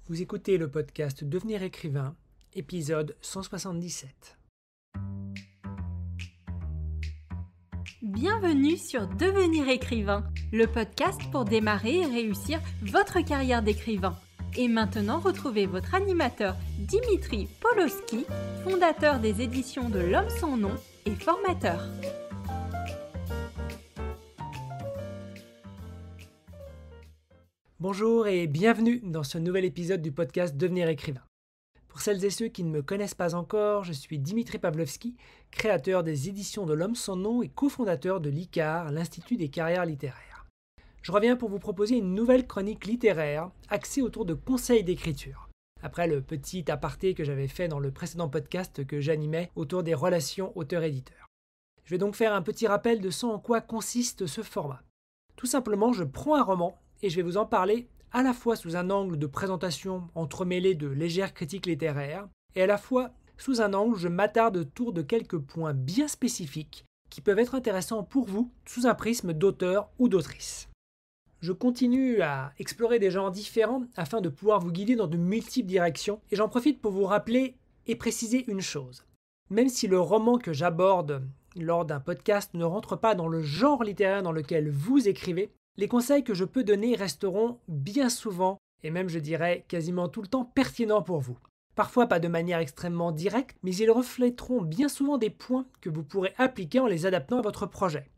Vous écoutez le podcast Devenir écrivain, épisode 177. Bienvenue sur Devenir écrivain, le podcast pour démarrer et réussir votre carrière d'écrivain. Et maintenant, retrouvez votre animateur Dimitri Poloski, fondateur des éditions de L'Homme sans nom et formateur. Bonjour et bienvenue dans ce nouvel épisode du podcast Devenir écrivain. Pour celles et ceux qui ne me connaissent pas encore, je suis Dimitri Pawlowski, créateur des éditions de L'Homme sans nom et cofondateur de l'ICAR, l'Institut des carrières littéraires. Je reviens pour vous proposer une nouvelle chronique littéraire axée autour de conseils d'écriture. Après le petit aparté que j'avais fait dans le précédent podcast que j'animais autour des relations auteur-éditeur. Je vais donc faire un petit rappel de ce en quoi consiste ce format. Tout simplement, je prends un roman et je vais vous en parler à la fois sous un angle de présentation entremêlé de légères critiques littéraires et à la fois sous un angle où je m'attarde autour de quelques points bien spécifiques qui peuvent être intéressants pour vous sous un prisme d'auteur ou d'autrice. Je continue à explorer des genres différents afin de pouvoir vous guider dans de multiples directions et j'en profite pour vous rappeler et préciser une chose. Même si le roman que j'aborde lors d'un podcast ne rentre pas dans le genre littéraire dans lequel vous écrivez, les conseils que je peux donner resteront bien souvent, et même je dirais quasiment tout le temps, pertinents pour vous. Parfois pas de manière extrêmement directe, mais ils reflèteront bien souvent des points que vous pourrez appliquer en les adaptant à votre projet.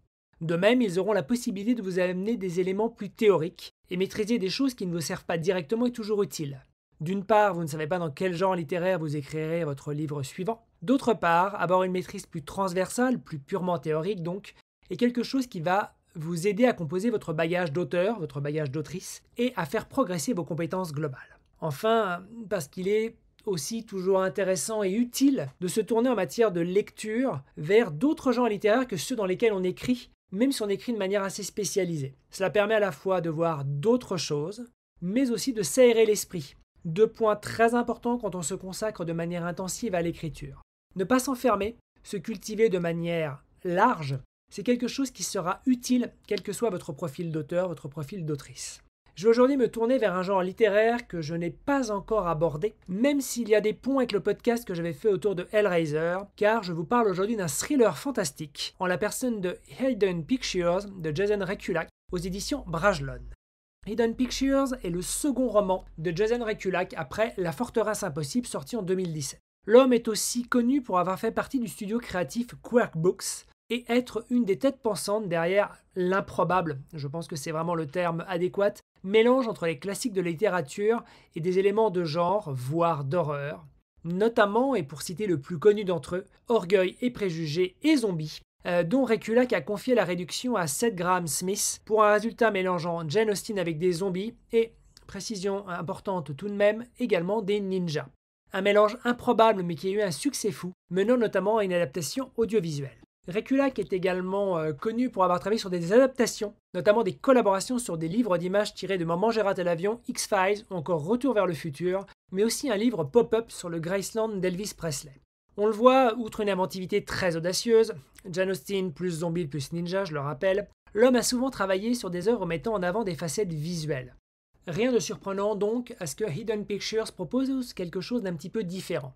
De même, ils auront la possibilité de vous amener des éléments plus théoriques, et maîtriser des choses qui ne vous servent pas directement est toujours utile. D'une part, vous ne savez pas dans quel genre littéraire vous écrirez votre livre suivant. D'autre part, avoir une maîtrise plus transversale, plus purement théorique donc, est quelque chose qui va vous aider à composer votre bagage d'auteur, votre bagage d'autrice, et à faire progresser vos compétences globales. Enfin, parce qu'il est aussi toujours intéressant et utile de se tourner en matière de lecture vers d'autres genres littéraires que ceux dans lesquels on écrit, même si on écrit de manière assez spécialisée. Cela permet à la fois de voir d'autres choses, mais aussi de s'aérer l'esprit. Deux points très importants quand on se consacre de manière intensive à l'écriture. Ne pas s'enfermer, se cultiver de manière large, c'est quelque chose qui sera utile, quel que soit votre profil d'auteur, votre profil d'autrice. Je vais aujourd'hui me tourner vers un genre littéraire que je n'ai pas encore abordé, même s'il y a des ponts avec le podcast que j'avais fait autour de Hellraiser, car je vous parle aujourd'hui d'un thriller fantastique, en la personne de Hidden Pictures de Jason Rekulak, aux éditions Brajlon. Hidden Pictures est le second roman de Jason Rekulak après La Forteresse Impossible, sorti en 2017. L'homme est aussi connu pour avoir fait partie du studio créatif Quirk Books, et être une des têtes pensantes derrière l'improbable, je pense que c'est vraiment le terme adéquat, mélange entre les classiques de la littérature et des éléments de genre, voire d'horreur, notamment, et pour citer le plus connu d'entre eux, Orgueil et préjugés et Zombies, dont Rekulak a confié la réduction à Seth Graham Smith pour un résultat mélangeant Jane Austen avec des zombies et, précision importante tout de même, également des ninjas. Un mélange improbable mais qui a eu un succès fou, menant notamment à une adaptation audiovisuelle. Rekulak est également connu pour avoir travaillé sur des adaptations, notamment des collaborations sur des livres d'images tirés de Maman j'ai raté l'avion, X-Files ou encore Retour vers le futur, mais aussi un livre pop-up sur le Graceland d'Elvis Presley. On le voit, outre une inventivité très audacieuse, Jane Austen plus zombie plus ninja, je le rappelle, l'homme a souvent travaillé sur des œuvres mettant en avant des facettes visuelles. Rien de surprenant donc à ce que Hidden Pictures propose quelque chose d'un petit peu différent.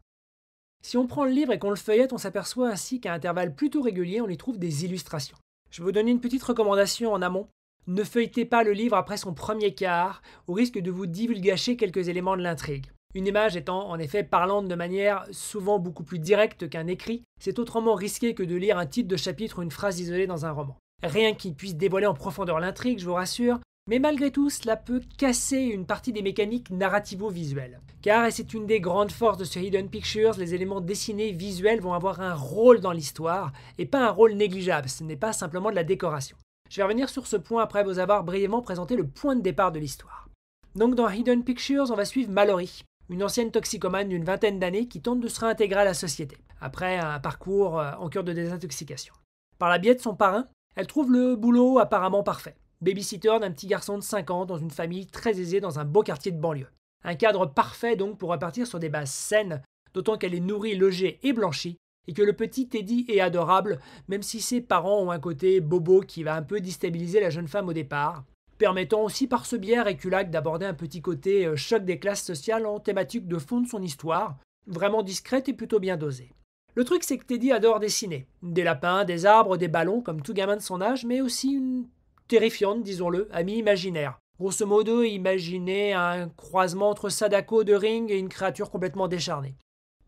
Si on prend le livre et qu'on le feuillette, on s'aperçoit ainsi qu'à intervalles plutôt réguliers, on y trouve des illustrations. Je vais vous donner une petite recommandation en amont. Ne feuilletez pas le livre après son premier quart, au risque de vous divulgacher quelques éléments de l'intrigue. Une image étant en effet parlante de manière souvent beaucoup plus directe qu'un écrit, c'est autrement risqué que de lire un titre de chapitre ou une phrase isolée dans un roman. Rien qui puisse dévoiler en profondeur l'intrigue, je vous rassure, mais malgré tout, cela peut casser une partie des mécaniques narrativo-visuelles. Car, et c'est une des grandes forces de ce Hidden Pictures, les éléments dessinés visuels vont avoir un rôle dans l'histoire, et pas un rôle négligeable, ce n'est pas simplement de la décoration. Je vais revenir sur ce point après vous avoir brièvement présenté le point de départ de l'histoire. Donc dans Hidden Pictures, on va suivre Mallory, une ancienne toxicomane d'une vingtaine d'années qui tente de se réintégrer à la société, après un parcours en cure de désintoxication. Par la biais de son parrain, elle trouve le boulot apparemment parfait. Babysitter d'un petit garçon de 5 ans dans une famille très aisée dans un beau quartier de banlieue. Un cadre parfait donc pour repartir sur des bases saines, d'autant qu'elle est nourrie, logée et blanchie, et que le petit Teddy est adorable, même si ses parents ont un côté bobo qui va un peu déstabiliser la jeune femme au départ. permettant aussi par ce biais à Réculac d'aborder un petit côté choc des classes sociales en thématique de fond de son histoire, vraiment discrète et plutôt bien dosée. Le truc, c'est que Teddy adore dessiner. Des lapins, des arbres, des ballons, comme tout gamin de son âge, mais aussi une terrifiante, disons-le, amie imaginaire. Grosso modo, imaginez un croisement entre Sadako de Ring et une créature complètement décharnée.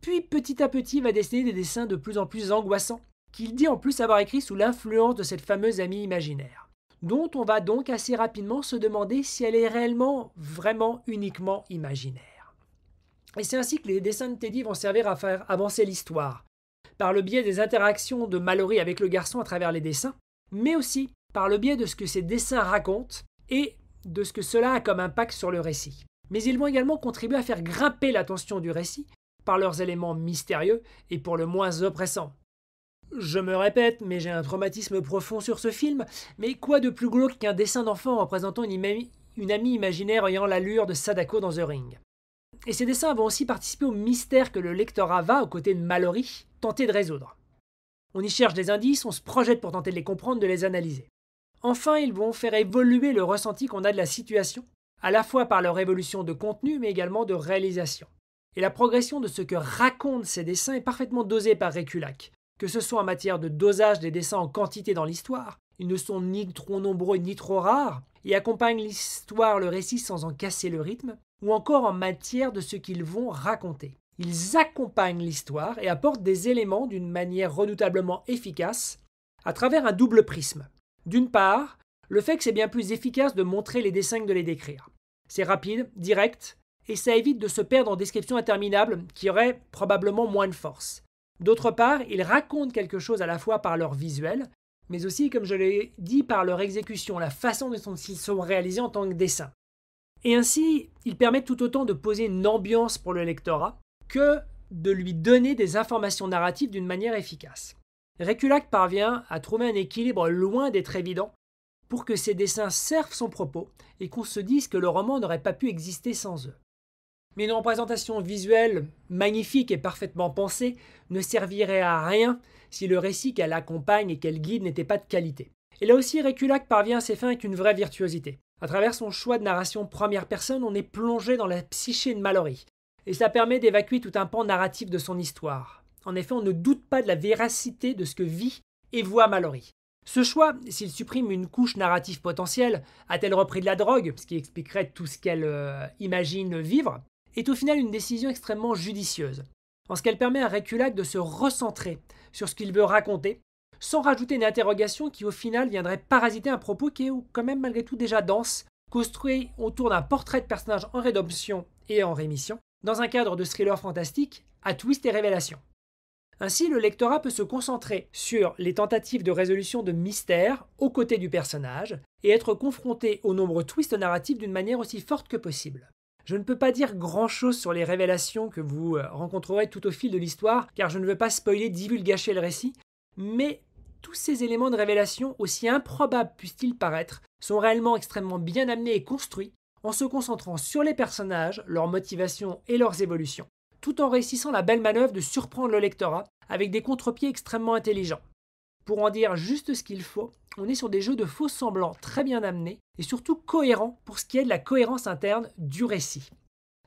Puis, petit à petit, il va dessiner des dessins de plus en plus angoissants, qu'il dit en plus avoir écrit sous l'influence de cette fameuse amie imaginaire, dont on va donc assez rapidement se demander si elle est réellement, vraiment, uniquement imaginaire. Et c'est ainsi que les dessins de Teddy vont servir à faire avancer l'histoire, par le biais des interactions de Mallory avec le garçon à travers les dessins, mais aussi par le biais de ce que ces dessins racontent et de ce que cela a comme impact sur le récit. Mais ils vont également contribuer à faire grimper la tension du récit par leurs éléments mystérieux et pour le moins oppressants. Je me répète, mais j'ai un traumatisme profond sur ce film, mais quoi de plus glauque qu'un dessin d'enfant représentant une amie imaginaire ayant l'allure de Sadako dans The Ring. Et ces dessins vont aussi participer au mystère que le lectorat va, aux côtés de Mallory, tenter de résoudre. On y cherche des indices, on se projette pour tenter de les comprendre, de les analyser. Enfin, ils vont faire évoluer le ressenti qu'on a de la situation, à la fois par leur évolution de contenu, mais également de réalisation. Et la progression de ce que racontent ces dessins est parfaitement dosée par Réculac, que ce soit en matière de dosage des dessins en quantité dans l'histoire, ils ne sont ni trop nombreux ni trop rares, et accompagnent l'histoire, le récit sans en casser le rythme, ou encore en matière de ce qu'ils vont raconter. Ils accompagnent l'histoire et apportent des éléments d'une manière redoutablement efficace à travers un double prisme. D'une part, le fait que c'est bien plus efficace de montrer les dessins que de les décrire. C'est rapide, direct, et ça évite de se perdre en descriptions interminables qui auraient probablement moins de force. D'autre part, ils racontent quelque chose à la fois par leur visuel, mais aussi, comme je l'ai dit, par leur exécution, la façon dont ils sont réalisés en tant que dessin. Et ainsi, ils permettent tout autant de poser une ambiance pour le lectorat que de lui donner des informations narratives d'une manière efficace. Réculac parvient à trouver un équilibre loin d'être évident pour que ces dessins servent son propos et qu'on se dise que le roman n'aurait pas pu exister sans eux. Mais une représentation visuelle magnifique et parfaitement pensée ne servirait à rien si le récit qu'elle accompagne et qu'elle guide n'était pas de qualité. Et là aussi, Réculac parvient à ses fins avec une vraie virtuosité. À travers son choix de narration première personne, on est plongé dans la psyché de Mallory. Et ça permet d'évacuer tout un pan narratif de son histoire. En effet, on ne doute pas de la véracité de ce que vit et voit Mallory. Ce choix, s'il supprime une couche narrative potentielle, a-t-elle repris de la drogue, ce qui expliquerait tout ce qu'elle imagine vivre, est au final une décision extrêmement judicieuse, en ce qu'elle permet à Réculac de se recentrer sur ce qu'il veut raconter, sans rajouter une interrogation qui au final viendrait parasiter un propos qui est quand même malgré tout déjà dense, construit autour d'un portrait de personnage en rédemption et en rémission, dans un cadre de thriller fantastique à twist et révélation. Ainsi, le lectorat peut se concentrer sur les tentatives de résolution de mystères aux côtés du personnage et être confronté aux nombreux twists narratifs d'une manière aussi forte que possible. Je ne peux pas dire grand-chose sur les révélations que vous rencontrerez tout au fil de l'histoire, car je ne veux pas spoiler, divulgacher le récit, mais tous ces éléments de révélation, aussi improbables puissent-ils paraître, sont réellement extrêmement bien amenés et construits, en se concentrant sur les personnages, leurs motivations et leurs évolutions, tout en réussissant la belle manœuvre de surprendre le lectorat avec des contre-pieds extrêmement intelligents. Pour en dire juste ce qu'il faut, on est sur des jeux de faux semblants très bien amenés et surtout cohérents pour ce qui est de la cohérence interne du récit.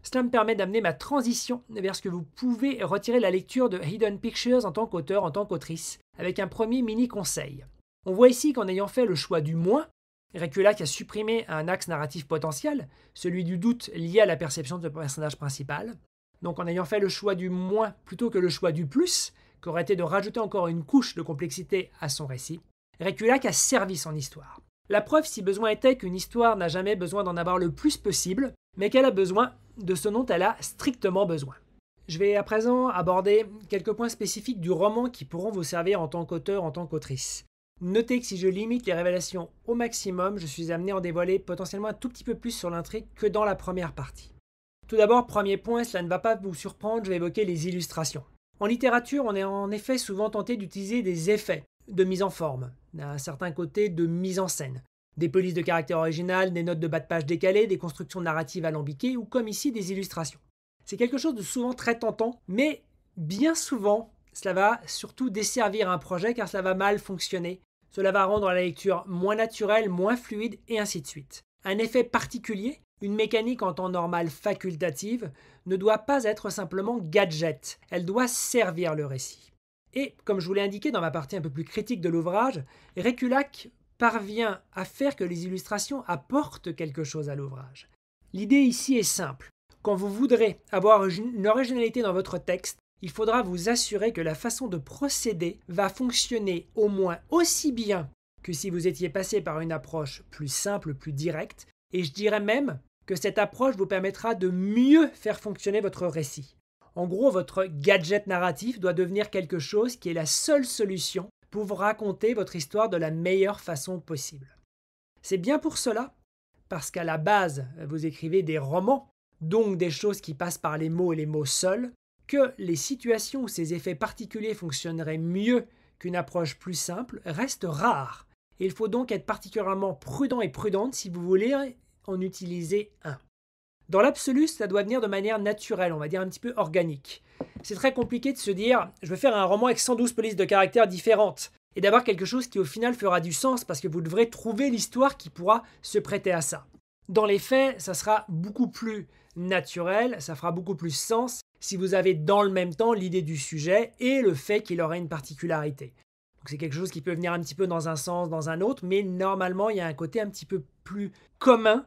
Cela me permet d'amener ma transition vers ce que vous pouvez retirer de la lecture de Hidden Pictures en tant qu'auteur, en tant qu'autrice, avec un premier mini-conseil. On voit ici qu'en ayant fait le choix du moins, Réculac a supprimé un axe narratif potentiel, celui du doute lié à la perception de ce personnage principal. Donc en ayant fait le choix du moins plutôt que le choix du plus, qui aurait été de rajouter encore une couche de complexité à son récit, Réculac a servi son histoire. La preuve, si besoin était, qu'une histoire n'a jamais besoin d'en avoir le plus possible, mais qu'elle a besoin de ce dont elle a strictement besoin. Je vais à présent aborder quelques points spécifiques du roman qui pourront vous servir en tant qu'auteur, en tant qu'autrice. Notez que si je limite les révélations au maximum, je suis amené à en dévoiler potentiellement un tout petit peu plus sur l'intrigue que dans la première partie. Tout d'abord, premier point, cela ne va pas vous surprendre, je vais évoquer les illustrations. En littérature, on est en effet souvent tenté d'utiliser des effets de mise en forme, d'un certain côté de mise en scène, des polices de caractère original, des notes de bas de page décalées, des constructions narratives alambiquées ou comme ici des illustrations. C'est quelque chose de souvent très tentant, mais bien souvent, cela va surtout desservir un projet car cela va mal fonctionner. Cela va rendre la lecture moins naturelle, moins fluide et ainsi de suite. Un effet particulier, une mécanique en temps normal facultative, ne doit pas être simplement gadget, elle doit servir le récit. Et, comme je vous l'ai indiqué dans ma partie un peu plus critique de l'ouvrage, Réculac parvient à faire que les illustrations apportent quelque chose à l'ouvrage. L'idée ici est simple. Quand vous voudrez avoir une originalité dans votre texte, il faudra vous assurer que la façon de procéder va fonctionner au moins aussi bien que si vous étiez passé par une approche plus simple, plus directe, et je dirais même que cette approche vous permettra de mieux faire fonctionner votre récit. En gros, votre gadget narratif doit devenir quelque chose qui est la seule solution pour vous raconter votre histoire de la meilleure façon possible. C'est bien pour cela, parce qu'à la base, vous écrivez des romans, donc des choses qui passent par les mots et les mots seuls, que les situations où ces effets particuliers fonctionneraient mieux qu'une approche plus simple restent rares. Et il faut donc être particulièrement prudent et prudente si vous voulez en utiliser un. Dans l'absolu, ça doit venir de manière naturelle, on va dire un petit peu organique. C'est très compliqué de se dire « je veux faire un roman avec 112 polices de caractères différentes » et d'avoir quelque chose qui au final fera du sens parce que vous devrez trouver l'histoire qui pourra se prêter à ça. Dans les faits, ça sera beaucoup plus naturel, ça fera beaucoup plus sens si vous avez dans le même temps l'idée du sujet et le fait qu'il aurait une particularité. Donc c'est quelque chose qui peut venir un petit peu dans un sens, dans un autre, mais normalement il y a un côté un petit peu plus commun,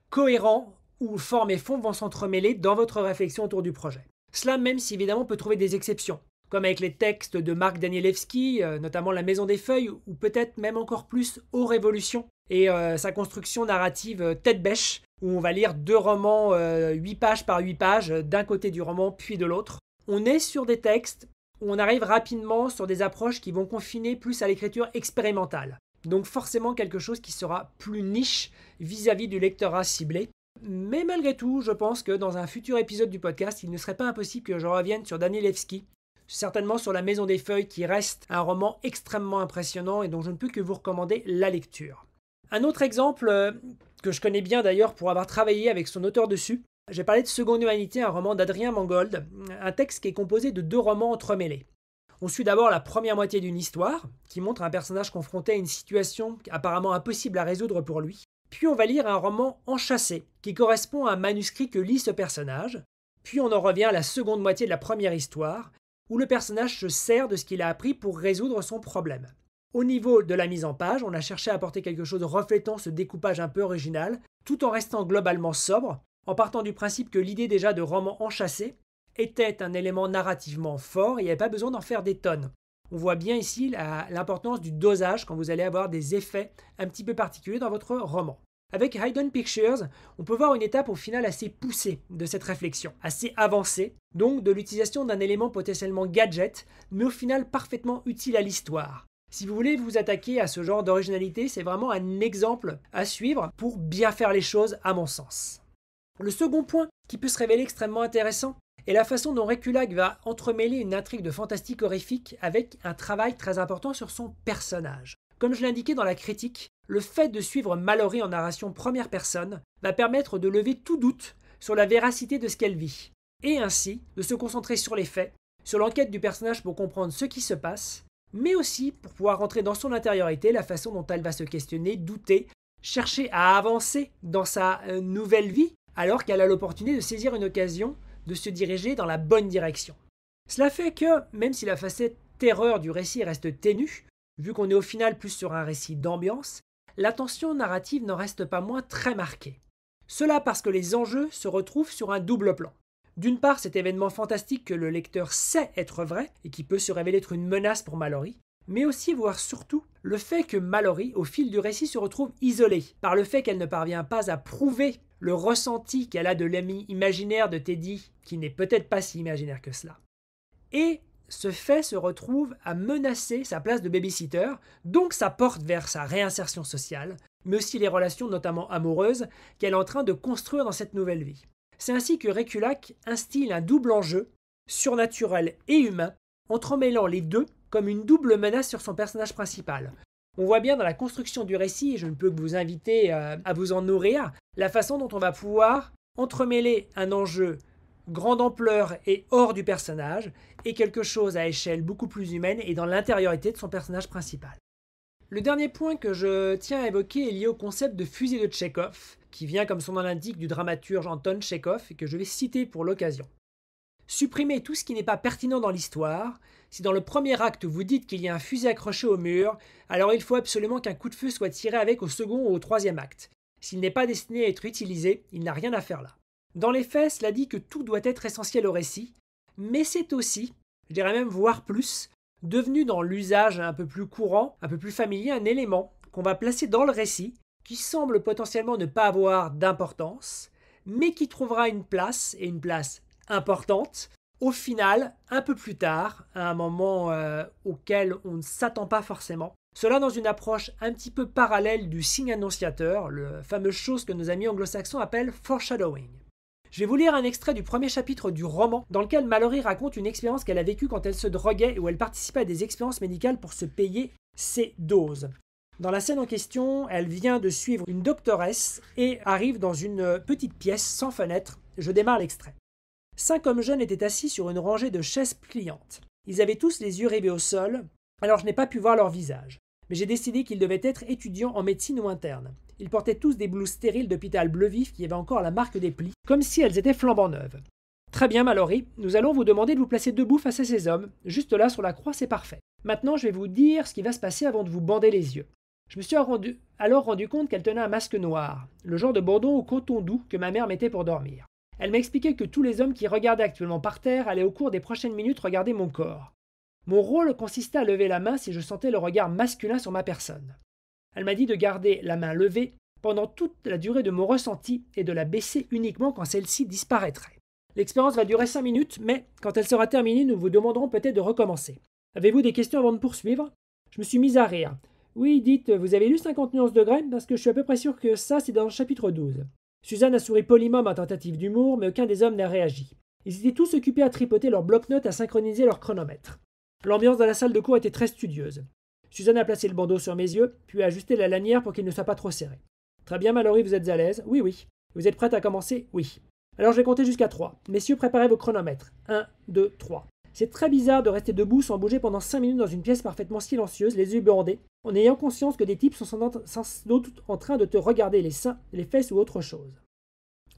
cohérent, où forme et fond vont s'entremêler dans votre réflexion autour du projet. Cela même si évidemment on peut trouver des exceptions, comme avec les textes de Mark Danielewski, notamment La Maison des Feuilles, ou peut-être même encore plus Aux Révolutions, et sa construction narrative tête bêche, où on va lire 2 romans 8 pages par 8 pages, d'un côté du roman puis de l'autre. On est sur des textes où on arrive rapidement sur des approches qui vont confiner plus à l'écriture expérimentale. Donc forcément quelque chose qui sera plus niche vis-à-vis du lectorat ciblé. Mais malgré tout, je pense que dans un futur épisode du podcast, il ne serait pas impossible que je revienne sur Danielewski, certainement sur La Maison des Feuilles, qui reste un roman extrêmement impressionnant et dont je ne peux que vous recommander la lecture. Un autre exemple, que je connais bien d'ailleurs pour avoir travaillé avec son auteur dessus, j'ai parlé de Seconde Humanité, un roman d'Adrien Mangold, un texte qui est composé de 2 romans entremêlés. On suit d'abord la première moitié d'une histoire, qui montre un personnage confronté à une situation apparemment impossible à résoudre pour lui. Puis on va lire un roman enchâssé, qui correspond à un manuscrit que lit ce personnage. Puis on en revient à la seconde moitié de la première histoire, où le personnage se sert de ce qu'il a appris pour résoudre son problème. Au niveau de la mise en page, on a cherché à apporter quelque chose reflétant ce découpage un peu original, tout en restant globalement sobre, en partant du principe que l'idée déjà de roman enchâssé était un élément narrativement fort et il n'y avait pas besoin d'en faire des tonnes. On voit bien ici l'importance du dosage quand vous allez avoir des effets un petit peu particuliers dans votre roman. Avec Hidden Pictures, on peut voir une étape au final assez poussée de cette réflexion, assez avancée, donc de l'utilisation d'un élément potentiellement gadget, mais au final parfaitement utile à l'histoire. Si vous voulez vous attaquer à ce genre d'originalité, c'est vraiment un exemple à suivre pour bien faire les choses à mon sens. Le second point qui peut se révéler extrêmement intéressant est la façon dont Réculac va entremêler une intrigue de fantastique horrifique avec un travail très important sur son personnage. Comme je l'ai indiqué dans la critique, le fait de suivre Mallory en narration première personne va permettre de lever tout doute sur la véracité de ce qu'elle vit, et ainsi de se concentrer sur les faits, sur l'enquête du personnage pour comprendre ce qui se passe, mais aussi pour pouvoir rentrer dans son intériorité, la façon dont elle va se questionner, douter, chercher à avancer dans sa nouvelle vie, alors qu'elle a l'opportunité de saisir une occasion de se diriger dans la bonne direction. Cela fait que, même si la facette terreur du récit reste ténue, vu qu'on est au final plus sur un récit d'ambiance, la tension narrative n'en reste pas moins très marquée. Cela parce que les enjeux se retrouvent sur un double plan. D'une part, cet événement fantastique que le lecteur sait être vrai et qui peut se révéler être une menace pour Mallory, mais aussi, voire surtout, le fait que Mallory, au fil du récit, se retrouve isolée par le fait qu'elle ne parvient pas à prouver le ressenti qu'elle a de l'ami imaginaire de Teddy, qui n'est peut-être pas si imaginaire que cela. Et ce fait se retrouve à menacer sa place de babysitter, donc ça porte vers sa réinsertion sociale, mais aussi les relations notamment amoureuses qu'elle est en train de construire dans cette nouvelle vie. C'est ainsi que Réculac instille un double enjeu, surnaturel et humain, entremêlant les deux comme une double menace sur son personnage principal. On voit bien dans la construction du récit, et je ne peux que vous inviter à vous en nourrir, la façon dont on va pouvoir entremêler un enjeu grande ampleur et hors du personnage, et quelque chose à échelle beaucoup plus humaine et dans l'intériorité de son personnage principal. Le dernier point que je tiens à évoquer est lié au concept de fusée de Tchekhov, qui vient comme son nom l'indique du dramaturge Anton Tchekhov et que je vais citer pour l'occasion. Supprimez tout ce qui n'est pas pertinent dans l'histoire. Si dans le premier acte vous dites qu'il y a un fusil accroché au mur, alors il faut absolument qu'un coup de feu soit tiré avec au second ou au troisième acte. S'il n'est pas destiné à être utilisé, il n'a rien à faire là. Dans les faits, cela dit que tout doit être essentiel au récit, mais c'est aussi, je dirais même voire plus, devenu dans l'usage un peu plus courant, un peu plus familier, un élément qu'on va placer dans le récit, qui semble potentiellement ne pas avoir d'importance, mais qui trouvera une place, et une place importante, au final, un peu plus tard, à un moment auquel on ne s'attend pas forcément. Cela dans une approche un petit peu parallèle du signe annonciateur, la fameuse chose que nos amis anglo-saxons appellent foreshadowing. Je vais vous lire un extrait du premier chapitre du roman dans lequel Mallory raconte une expérience qu'elle a vécue quand elle se droguait et où elle participait à des expériences médicales pour se payer ses doses. Dans la scène en question, elle vient de suivre une doctoresse et arrive dans une petite pièce sans fenêtre. Je démarre l'extrait. 5 hommes jeunes étaient assis sur une rangée de chaises pliantes. Ils avaient tous les yeux rivés au sol, alors je n'ai pas pu voir leur visage. Mais j'ai décidé qu'ils devaient être étudiants en médecine ou internes. Ils portaient tous des blouses stériles d'hôpital bleu vif qui avaient encore la marque des plis, comme si elles étaient flambant neuves. Très bien, Mallory, nous allons vous demander de vous placer debout face à ces hommes. Juste là, sur la croix, c'est parfait. Maintenant, je vais vous dire ce qui va se passer avant de vous bander les yeux. Je me suis alors rendu compte qu'elle tenait un masque noir, le genre de bandeau au coton doux que ma mère mettait pour dormir. Elle m'a expliqué que tous les hommes qui regardaient actuellement par terre allaient au cours des prochaines minutes regarder mon corps. Mon rôle consistait à lever la main si je sentais le regard masculin sur ma personne. Elle m'a dit de garder la main levée pendant toute la durée de mon ressenti et de la baisser uniquement quand celle-ci disparaîtrait. L'expérience va durer 5 minutes, mais quand elle sera terminée, nous vous demanderons peut-être de recommencer. Avez-vous des questions avant de poursuivre ? Je me suis mise à rire. Oui, dites, vous avez lu 50 nuances de graines parce que je suis à peu près sûr que ça, c'est dans le chapitre 12. Suzanne a souri poliment à ma tentative d'humour, mais aucun des hommes n'a réagi. Ils étaient tous occupés à tripoter leurs bloc-notes et à synchroniser leur chronomètre. L'ambiance dans la salle de cours était très studieuse. Suzanne a placé le bandeau sur mes yeux, puis a ajusté la lanière pour qu'il ne soit pas trop serré. Très bien, Mallory, vous êtes à l'aise ? Oui, oui. Vous êtes prête à commencer ? Oui. Alors je vais compter jusqu'à 3. Messieurs, préparez vos chronomètres. 1, 2, 3. C'est très bizarre de rester debout sans bouger pendant 5 minutes dans une pièce parfaitement silencieuse, les yeux bandés, en ayant conscience que des types sont sans doute en train de te regarder les seins, les fesses ou autre chose.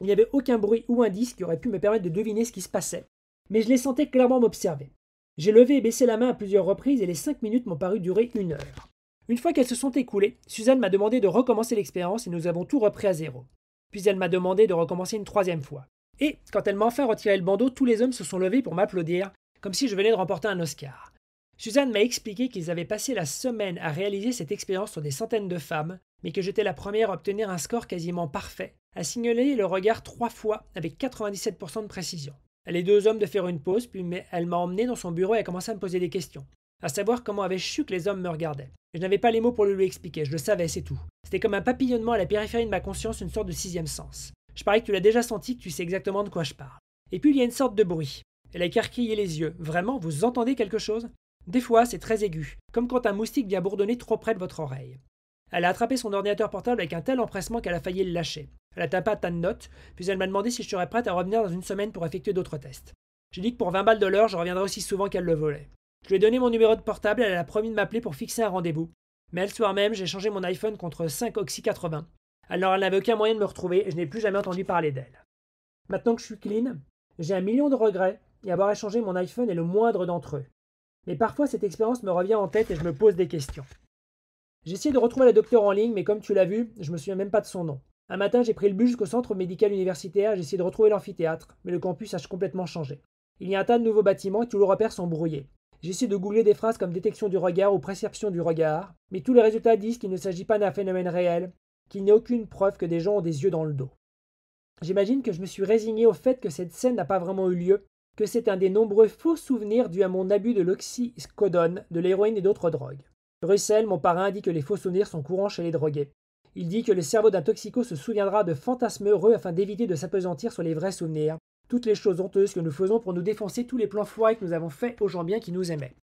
Il n'y avait aucun bruit ou indice qui aurait pu me permettre de deviner ce qui se passait, mais je les sentais clairement m'observer. J'ai levé et baissé la main à plusieurs reprises et les 5 minutes m'ont paru durer 1 heure. Une fois qu'elles se sont écoulées, Suzanne m'a demandé de recommencer l'expérience et nous avons tout repris à zéro. Puis elle m'a demandé de recommencer une 3e fois. Et, quand elle m'a enfin retiré le bandeau, tous les hommes se sont levés pour m'applaudir, comme si je venais de remporter un Oscar. Suzanne m'a expliqué qu'ils avaient passé la semaine à réaliser cette expérience sur des centaines de femmes, mais que j'étais la première à obtenir un score quasiment parfait, à signaler le regard 3 fois avec 97% de précision. Les 2 hommes de faire une pause, puis elle m'a emmené dans son bureau et a commencé à me poser des questions. À savoir comment avais-je su que les hommes me regardaient. Je n'avais pas les mots pour le lui expliquer, je le savais, c'est tout. C'était comme un papillonnement à la périphérie de ma conscience, une sorte de 6e sens. Je parie que tu l'as déjà senti, que tu sais exactement de quoi je parle. Et puis il y a une sorte de bruit. Elle a écarquillé les yeux. Vraiment, vous entendez quelque chose ? Des fois, c'est très aigu, comme quand un moustique vient bourdonner trop près de votre oreille. Elle a attrapé son ordinateur portable avec un tel empressement qu'elle a failli le lâcher. Elle a tapé un tas de notes, puis elle m'a demandé si je serais prête à revenir dans 1 semaine pour effectuer d'autres tests. J'ai dit que pour 20 balles de l'heure, je reviendrais aussi souvent qu'elle le voulait. Je lui ai donné mon numéro de portable, elle a promis de m'appeler pour fixer un rendez-vous. Mais le soir même, j'ai changé mon iPhone contre 5 Oxy 80. Alors elle n'avait aucun moyen de me retrouver et je n'ai plus jamais entendu parler d'elle. Maintenant que je suis clean, j'ai 1 million de regrets et avoir échangé mon iPhone est le moindre d'entre eux. Mais parfois cette expérience me revient en tête et je me pose des questions. J'ai essayé de retrouver la docteure en ligne, mais comme tu l'as vu, je me souviens même pas de son nom. Un matin, j'ai pris le bus jusqu'au centre médical universitaire, j'ai essayé de retrouver l'amphithéâtre, mais le campus a complètement changé. Il y a un tas de nouveaux bâtiments et tous les repères sont brouillés. J'ai essayé de googler des phrases comme détection du regard ou perception du regard, mais tous les résultats disent qu'il ne s'agit pas d'un phénomène réel, qu'il n'y a aucune preuve que des gens ont des yeux dans le dos. J'imagine que je me suis résigné au fait que cette scène n'a pas vraiment eu lieu, que c'est un des nombreux faux souvenirs dus à mon abus de l'oxycodone, de l'héroïne et d'autres drogues. Russell, mon parrain, dit que les faux souvenirs sont courants chez les drogués. Il dit que le cerveau d'un toxico se souviendra de fantasmes heureux afin d'éviter de s'apesantir sur les vrais souvenirs, toutes les choses honteuses que nous faisons pour nous défoncer tous les plans foirés que nous avons faits aux gens bien qui nous aimaient.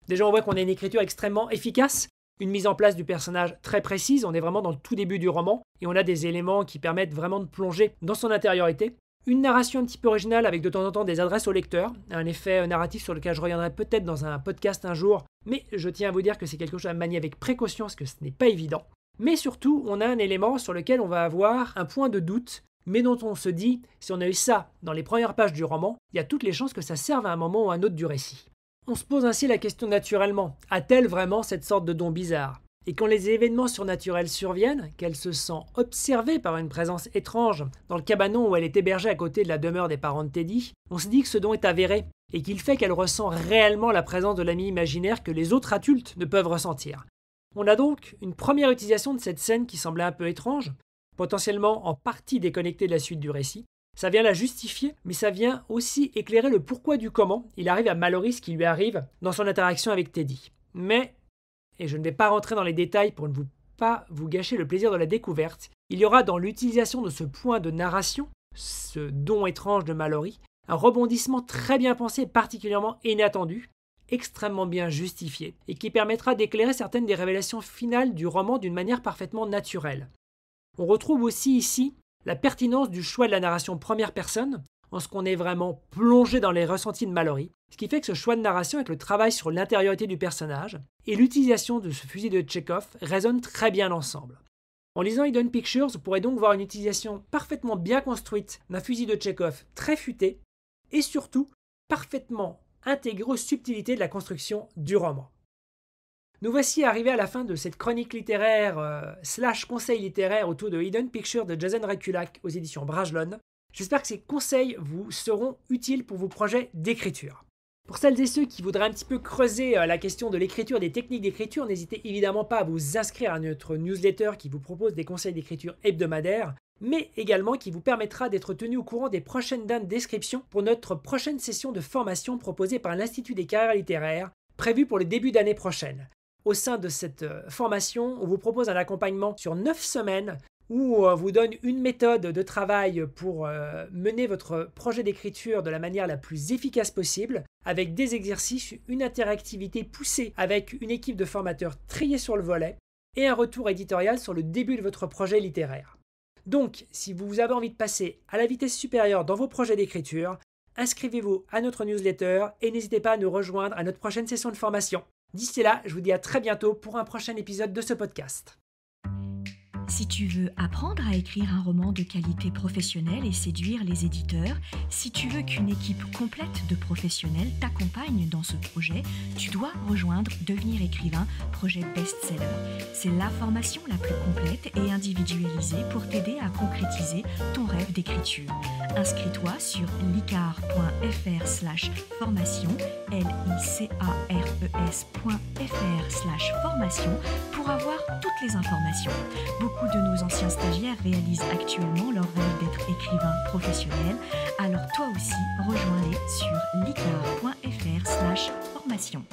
Déjà, on voit qu'on a une écriture extrêmement efficace, une mise en place du personnage très précise, on est vraiment dans le tout début du roman, et on a des éléments qui permettent vraiment de plonger dans son intériorité. Une narration un petit peu originale avec de temps en temps des adresses au lecteur, un effet narratif sur lequel je reviendrai peut-être dans un podcast un jour, mais je tiens à vous dire que c'est quelque chose à manier avec précaution parce que ce n'est pas évident. Mais surtout, on a un élément sur lequel on va avoir un point de doute, mais dont on se dit, si on a eu ça dans les premières pages du roman, il y a toutes les chances que ça serve à un moment ou à un autre du récit. On se pose ainsi la question naturellement, a-t-elle vraiment cette sorte de don bizarre ? Et quand les événements surnaturels surviennent, qu'elle se sent observée par une présence étrange dans le cabanon où elle est hébergée à côté de la demeure des parents de Teddy, on se dit que ce don est avéré et qu'il fait qu'elle ressent réellement la présence de l'ami imaginaire que les autres adultes ne peuvent ressentir. On a donc une première utilisation de cette scène qui semblait un peu étrange, potentiellement en partie déconnectée de la suite du récit. Ça vient la justifier, mais ça vient aussi éclairer le pourquoi du comment il arrive à Mallory ce qui lui arrive dans son interaction avec Teddy. Mais, et je ne vais pas rentrer dans les détails pour ne pas vous gâcher le plaisir de la découverte, il y aura dans l'utilisation de ce point de narration, ce don étrange de Mallory, un rebondissement très bien pensé et particulièrement inattendu, extrêmement bien justifié, et qui permettra d'éclairer certaines des révélations finales du roman d'une manière parfaitement naturelle. On retrouve aussi ici la pertinence du choix de la narration première personne, en ce qu'on est vraiment plongé dans les ressentis de Mallory, ce qui fait que ce choix de narration avec le travail sur l'intériorité du personnage et l'utilisation de ce fusil de Tchekhov résonnent très bien ensemble. En lisant Hidden Pictures, vous pourrez donc voir une utilisation parfaitement bien construite d'un fusil de Tchekhov très futé et surtout parfaitement intégré aux subtilités de la construction du roman. Nous voici arrivés à la fin de cette chronique littéraire / conseil littéraire autour de Hidden Pictures de Jason Rekulak aux éditions Brajlon. J'espère que ces conseils vous seront utiles pour vos projets d'écriture. Pour celles et ceux qui voudraient un petit peu creuser la question de l'écriture, des techniques d'écriture, n'hésitez évidemment pas à vous inscrire à notre newsletter qui vous propose des conseils d'écriture hebdomadaires, mais également qui vous permettra d'être tenu au courant des prochaines dates d'inscription pour notre prochaine session de formation proposée par l'Institut des carrières littéraires, prévue pour le début d'année prochaine. Au sein de cette formation, on vous propose un accompagnement sur 9 semaines où on vous donne une méthode de travail pour mener votre projet d'écriture de la manière la plus efficace possible, avec des exercices, une interactivité poussée avec une équipe de formateurs triés sur le volet et un retour éditorial sur le début de votre projet littéraire. Donc, si vous avez envie de passer à la vitesse supérieure dans vos projets d'écriture, inscrivez-vous à notre newsletter et n'hésitez pas à nous rejoindre à notre prochaine session de formation. D'ici là, je vous dis à très bientôt pour un prochain épisode de ce podcast. Si tu veux apprendre à écrire un roman de qualité professionnelle et séduire les éditeurs, si tu veux qu'une équipe complète de professionnels t'accompagne dans ce projet, tu dois rejoindre Devenir écrivain, projet best-seller. C'est la formation la plus complète et individualisée pour t'aider à concrétiser ton rêve d'écriture. Inscris-toi sur licar.fr/formation, licares.fr/formation pour avoir toutes les informations. Beaucoup de nos anciens stagiaires réalisent actuellement leur rêve d'être écrivain professionnel, alors toi aussi, rejoins-les sur licar.fr/formation.